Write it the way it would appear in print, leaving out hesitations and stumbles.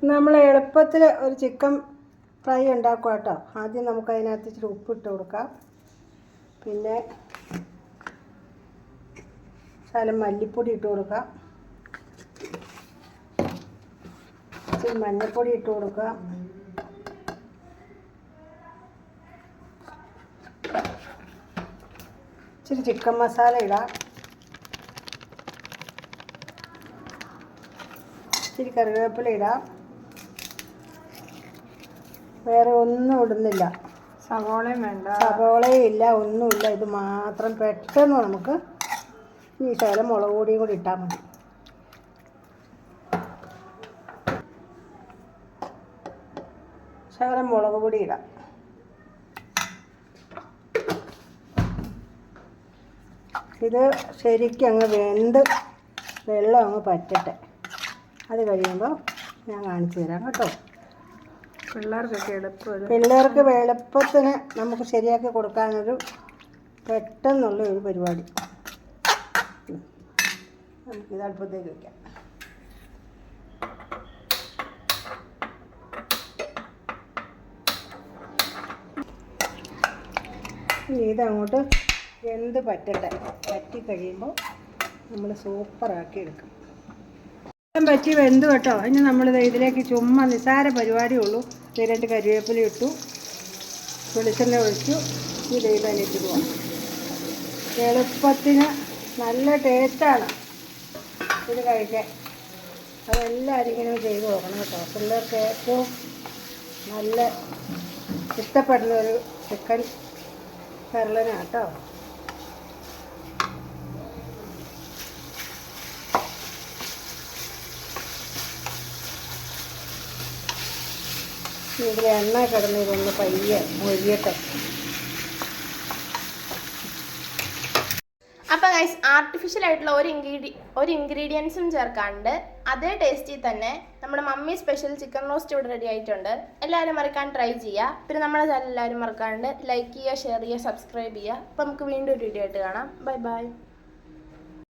നമ്മൾ എളുപ്പത്തിൽ ഒരു ചിക്കൻ ഫ്രൈ ഉണ്ടാക്കുക കേട്ടോ. ആദ്യം നമുക്ക് അതിനകത്ത് ഇച്ചിരി ഉപ്പിട്ട് കൊടുക്കാം. പിന്നെ ശകലം മല്ലിപ്പൊടി ഇട്ട് കൊടുക്കാം. ഇച്ചിരി മഞ്ഞൾപ്പൊടി ഇട്ട് കൊടുക്കാം. ഇച്ചിരി ചിക്കൻ മസാല ഇടാം. ഇച്ചിരി കറിവേപ്പില ഇടാം. വേറെ ഒന്നും ഇടുന്നില്ല. സവോളയും വേണ്ട, സവോളയും ഇല്ല, ഒന്നുമില്ല. ഇത് മാത്രം പെട്ടെന്ന് നമുക്ക് ഈ ശകലം മുളക് പൊടിയും കൂടി ഇട്ടാൽ മതി. ശകലം മുളക് പൊടി ഇടാം. ഇത് ശരിക്കും അങ്ങ് വെന്ത് വെള്ളം അങ്ങ് പറ്റട്ടെ. അത് കഴിയുമ്പോൾ ഞാൻ കാണിച്ചു തരാം കേട്ടോ. പിള്ളേർക്ക് എളുപ്പത്തിന് നമുക്ക് ശരിയാക്കി കൊടുക്കാനൊരു പെട്ടെന്നുള്ള ഒരു പരിപാടി. നമുക്കിത് അടുപ്പത്തേക്ക് വയ്ക്കാം. ഇനി ഇതങ്ങോട്ട് വെന്ത് പറ്റട്ടെ. പറ്റി കഴിയുമ്പോൾ നമ്മൾ സൂപ്പറാക്കി എടുക്കും. പറ്റി വെന്ത് കേട്ടോ. ഇനി നമ്മളിത് ഇതിലേക്ക് ചുമ്മാ നിസ്സാര പരിപാടിയേ ഉള്ളൂ. രണ്ട് കരിവേപ്പില ഇട്ടു, വെളിച്ചെണ്ണ ഒഴിച്ചു. ഇത് ഇതിലേക്ക് പോകാം. എളുപ്പത്തിന് നല്ല ടേസ്റ്റാണ് ഇത് കഴിക്കാൻ. അതെല്ലാവരും ഇങ്ങനെ ചെയ്ത് നോക്കണം കേട്ടോ. പിള്ളേർക്ക് ഏറ്റവും നല്ല ഇഷ്ടപ്പെടുന്ന ഒരു ചിക്കൻ കരളനാണ് കേട്ടോ. ഇതിൽ എണ്ണ കിടന്ന് ഇതൊന്ന് പയ്യെ മൊഴിയട്ടെ. അപ്പോൾ ഗൈസ്, ആർട്ടിഫിഷ്യൽ ആയിട്ടുള്ള ഒരു ഇൻഗ്രീഡിയൻസും ചേർക്കാണ്ട് അതേ ടേസ്റ്റിൽ തന്നെ നമ്മുടെ മമ്മി സ്പെഷ്യൽ ചിക്കൻ റോസ്റ്റ് ഇവിടെ റെഡി ആയിട്ടുണ്ട്. എല്ലാവരും മറക്കാൻ ട്രൈ ചെയ്യുക. പിന്നെ നമ്മുടെ ചാനൽ എല്ലാവരും മറക്കാണ്ട് ലൈക്ക് ചെയ്യുക, ഷെയർ ചെയ്യുക, സബ്സ്ക്രൈബ് ചെയ്യുക. അപ്പോൾ നമുക്ക് വീണ്ടും ഒരു വീഡിയോ ആയിട്ട് കാണാം. Bye bye.